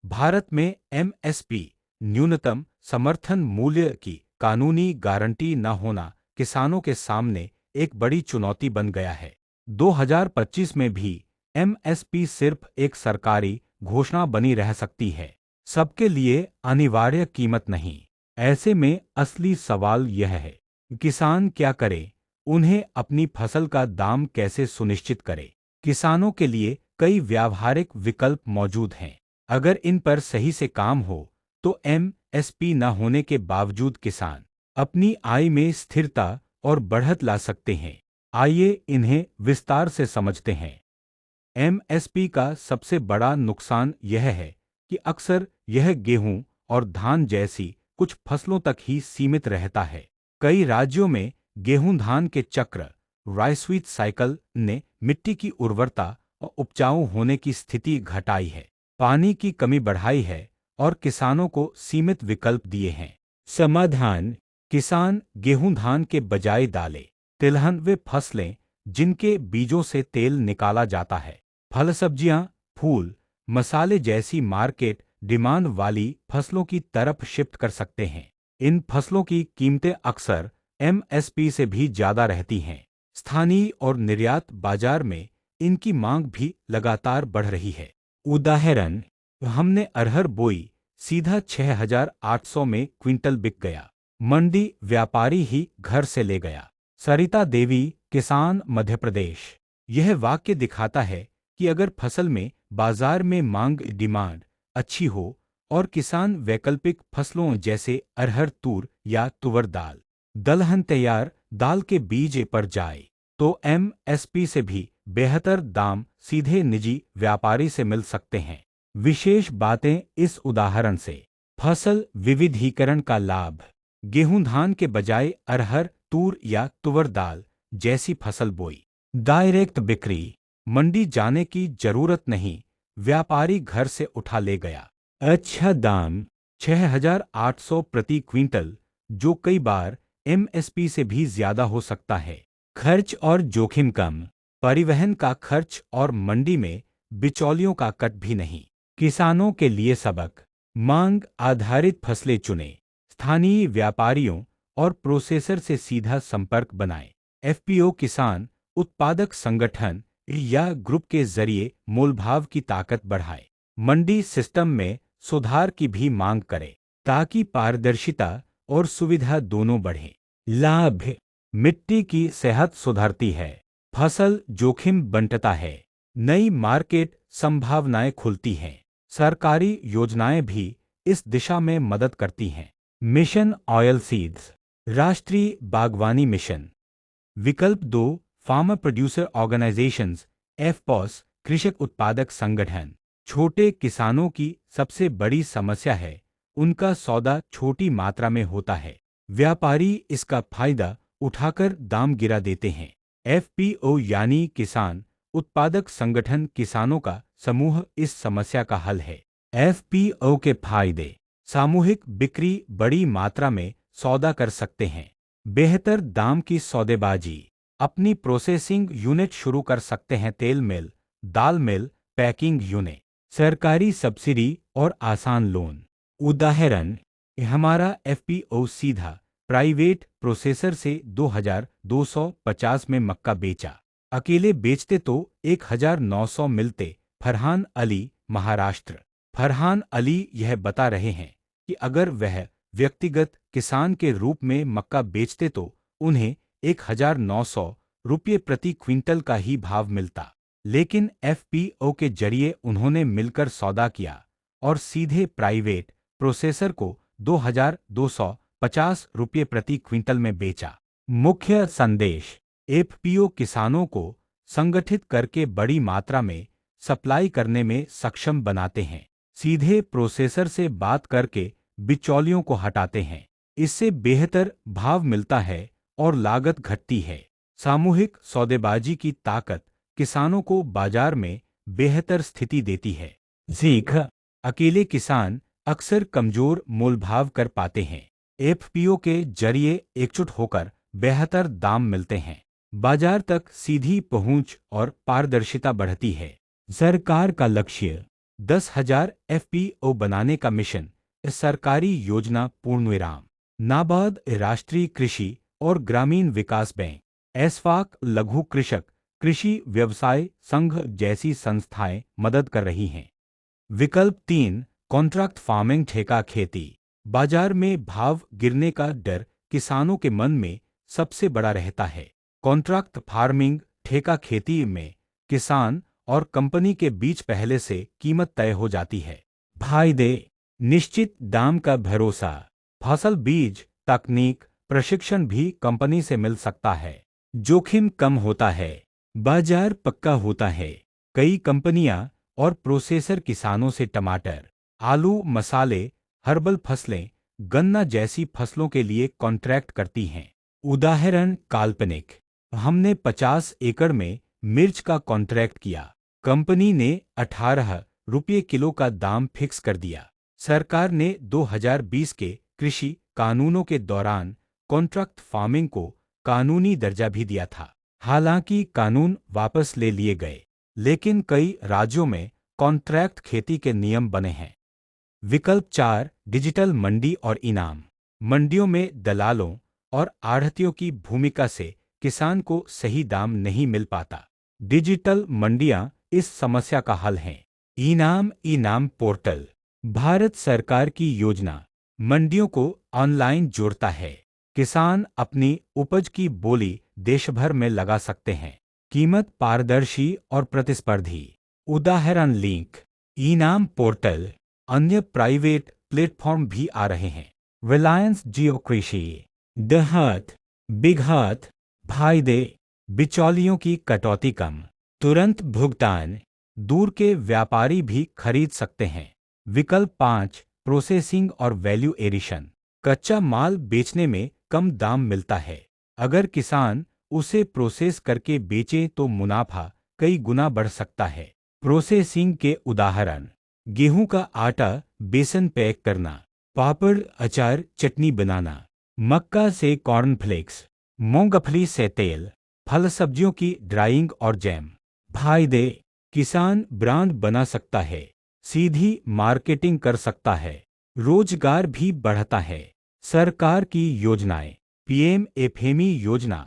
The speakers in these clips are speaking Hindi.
भारत में एमएसपी न्यूनतम समर्थन मूल्य की कानूनी गारंटी न होना किसानों के सामने एक बड़ी चुनौती बन गया है। 2025 में भी एमएसपी सिर्फ एक सरकारी घोषणा बनी रह सकती है, सबके लिए अनिवार्य कीमत नहीं। ऐसे में असली सवाल यह है, किसान क्या करे? उन्हें अपनी फसल का दाम कैसे सुनिश्चित करे? किसानों के लिए कई व्यावहारिक विकल्प मौजूद हैं। अगर इन पर सही से काम हो तो एमएसपी न होने के बावजूद किसान अपनी आय में स्थिरता और बढ़त ला सकते हैं। आइए इन्हें विस्तार से समझते हैं। एमएसपी का सबसे बड़ा नुकसान यह है कि अक्सर यह गेहूं और धान जैसी कुछ फसलों तक ही सीमित रहता है। कई राज्यों में गेहूं धान के चक्र राइसवीट साइकिल ने मिट्टी की उर्वरता और उपजाऊ होने की स्थिति घटाई है, पानी की कमी बढ़ाई है और किसानों को सीमित विकल्प दिए हैं। समाधान: किसान गेहूं धान के बजाय दालें, तिलहन वे फसलें जिनके बीजों से तेल निकाला जाता है, फल सब्जियां, फूल, मसाले जैसी मार्केट डिमांड वाली फसलों की तरफ शिफ्ट कर सकते हैं। इन फसलों की कीमतें अक्सर एमएसपी से भी ज्यादा रहती हैं। स्थानीय और निर्यात बाजार में इनकी मांग भी लगातार बढ़ रही है। उदाहरण: हमने अरहर बोई, सीधा 6,800 में क्विंटल बिक गया। मंडी व्यापारी ही घर से ले गया। सरिता देवी, किसान, मध्य प्रदेश। यह वाक्य दिखाता है कि अगर फसल में बाजार में मांग डिमांड अच्छी हो और किसान वैकल्पिक फसलों जैसे अरहर, तूर या तुवर दाल, दलहन तैयार दाल के बीज पर जाए तो एमएसपी से भी बेहतर दाम सीधे निजी व्यापारी से मिल सकते हैं। विशेष बातें इस उदाहरण से। फसल विविधीकरण का लाभ: गेहूं धान के बजाय अरहर, तूर या तुवर दाल जैसी फसल बोई। डायरेक्ट बिक्री: मंडी जाने की जरूरत नहीं, व्यापारी घर से उठा ले गया। अच्छा दाम: 6,800 प्रति क्विंटल, जो कई बार एमएसपी से भी ज्यादा हो सकता है। खर्च और जोखिम कम: परिवहन का खर्च और मंडी में बिचौलियों का कट भी नहीं। किसानों के लिए सबक: मांग आधारित फसलें चुनें, स्थानीय व्यापारियों और प्रोसेसर से सीधा संपर्क बनाएं। एफपीओ किसान उत्पादक संगठन या ग्रुप के जरिए मोलभाव की ताकत बढ़ाए। मंडी सिस्टम में सुधार की भी मांग करें ताकि पारदर्शिता और सुविधा दोनों बढ़े। लाभ: मिट्टी की सेहत सुधरती है, फसल जोखिम बंटता है, नई मार्केट संभावनाएं खुलती हैं। सरकारी योजनाएं भी इस दिशा में मदद करती हैं। मिशन ऑयल सीड्स, राष्ट्रीय बागवानी मिशन। विकल्प 2, फार्मर प्रोड्यूसर ऑर्गेनाइजेशंस एफपीओएस, कृषक उत्पादक संगठन। छोटे किसानों की सबसे बड़ी समस्या है उनका सौदा छोटी मात्रा में होता है। व्यापारी इसका फायदा उठाकर दाम गिरा देते हैं। एफपीओ यानी किसान उत्पादक संगठन किसानों का समूह इस समस्या का हल है। एफपीओ के फायदे: सामूहिक बिक्री, बड़ी मात्रा में सौदा कर सकते हैं। बेहतर दाम की सौदेबाजी, अपनी प्रोसेसिंग यूनिट शुरू कर सकते हैं। तेल मिल, दाल मिल, पैकिंग यूनिट। सरकारी सब्सिडी और आसान लोन। उदाहरण: हमारा एफपीओ सीधा प्राइवेट प्रोसेसर से 2,250 में मक्का बेचा। अकेले बेचते तो 1,900 मिलते। फरहान अली, महाराष्ट्र। फरहान अली यह बता रहे हैं कि अगर वह व्यक्तिगत किसान के रूप में मक्का बेचते तो उन्हें 1,900 रुपये प्रति क्विंटल का ही भाव मिलता, लेकिन एफपीओ के जरिए उन्होंने मिलकर सौदा किया और सीधे प्राइवेट प्रोसेसर को 2,250 रुपये प्रति क्विंटल में बेचा। मुख्य संदेश: एफपीओ किसानों को संगठित करके बड़ी मात्रा में सप्लाई करने में सक्षम बनाते हैं, सीधे प्रोसेसर से बात करके बिचौलियों को हटाते हैं। इससे बेहतर भाव मिलता है और लागत घटती है। सामूहिक सौदेबाजी की ताकत किसानों को बाजार में बेहतर स्थिति देती है। सीख: अकेले किसान अक्सर कमजोर मोलभाव कर पाते हैं। एफपीओ के जरिए एकजुट होकर बेहतर दाम मिलते हैं। बाजार तक सीधी पहुंच और पारदर्शिता बढ़ती है। सरकार का लक्ष्य: 10,000 FPO बनाने का मिशन, सरकारी योजना पूर्णविराम। नाबार्ड, राष्ट्रीय कृषि और ग्रामीण विकास बैंक, एस्फाक, लघु कृषक कृषि व्यवसाय संघ जैसी संस्थाएं मदद कर रही हैं। विकल्प 3, कॉन्ट्रैक्ट फार्मिंग, ठेका खेती। बाजार में भाव गिरने का डर किसानों के मन में सबसे बड़ा रहता है। कॉन्ट्रैक्ट फार्मिंग, ठेका खेती में किसान और कंपनी के बीच पहले से कीमत तय हो जाती है। फायदे: निश्चित दाम का भरोसा, फसल बीज, तकनीक, प्रशिक्षण भी कंपनी से मिल सकता है। जोखिम कम होता है, बाजार पक्का होता है। कई कंपनियां और प्रोसेसर किसानों से टमाटर, आलू, मसाले, हर्बल फसलें, गन्ना जैसी फसलों के लिए कॉन्ट्रैक्ट करती हैं। उदाहरण काल्पनिक: हमने 50 एकड़ में मिर्च का कॉन्ट्रैक्ट किया। कंपनी ने 18 रुपये किलो का दाम फिक्स कर दिया। सरकार ने 2020 के कृषि कानूनों के दौरान कॉन्ट्रैक्ट फार्मिंग को कानूनी दर्जा भी दिया था। हालांकि कानून वापस ले लिए गए, लेकिन कई राज्यों में कॉन्ट्रैक्ट खेती के नियम बने हैं। विकल्प 4, डिजिटल मंडी और इनाम। मंडियों में दलालों और आढ़तियों की भूमिका से किसान को सही दाम नहीं मिल पाता। डिजिटल मंडियां इस समस्या का हल हैं। इनाम पोर्टल, भारत सरकार की योजना, मंडियों को ऑनलाइन जोड़ता है। किसान अपनी उपज की बोली देश भर में लगा सकते हैं। कीमत पारदर्शी और प्रतिस्पर्धी। उदाहरण लिंक, इनाम पोर्टल। अन्य प्राइवेट प्लेटफॉर्म भी आ रहे हैं। रिलायंस जियो कृषि, देहात, बिग हाथ। फायदे: बिचौलियों की कटौती कम, तुरंत भुगतान, दूर के व्यापारी भी खरीद सकते हैं। विकल्प 5, प्रोसेसिंग और वैल्यू एडिशन। कच्चा माल बेचने में कम दाम मिलता है। अगर किसान उसे प्रोसेस करके बेचें तो मुनाफा कई गुना बढ़ सकता है। प्रोसेसिंग के उदाहरण: गेहूं का आटा, बेसन पैक करना, पापड़, अचार, चटनी बनाना, मक्का से कॉर्नफ्लेक्स, मूंगफली से तेल, फल सब्जियों की ड्राइंग और जैम। फायदे: किसान ब्रांड बना सकता है, सीधी मार्केटिंग कर सकता है, रोजगार भी बढ़ता है। सरकार की योजनाएं: पीएम एफएमई योजना,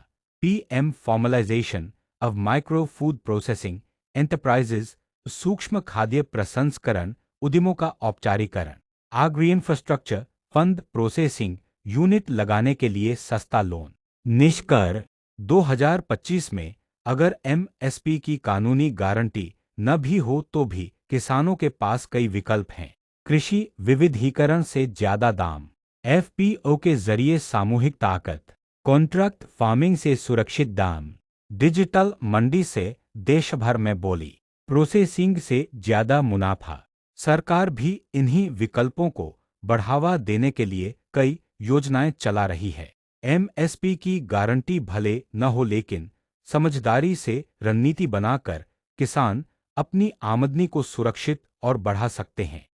PM formalisation of micro food processing enterprises, सूक्ष्म खाद्य प्रसंस्करण उद्यमों का औपचारीकरण। Agri infrastructure fund, processing unit लगाने के लिए सस्ता लोन। निष्कर्ष: 2025 में अगर एमएसपी की कानूनी गारंटी न भी हो तो भी किसानों के पास कई विकल्प हैं। कृषि विविधीकरण से ज्यादा दाम, एफपीओ के जरिए सामूहिक ताकत, कॉन्ट्रैक्ट फार्मिंग से सुरक्षित दाम, डिजिटल मंडी से देश भर में बोली, प्रोसेसिंग से ज्यादा मुनाफा। सरकार भी इन्हीं विकल्पों को बढ़ावा देने के लिए कई योजनाएं चला रही है। एमएसपी की गारंटी भले न हो, लेकिन समझदारी से रणनीति बनाकर किसान अपनी आमदनी को सुरक्षित और बढ़ा सकते हैं।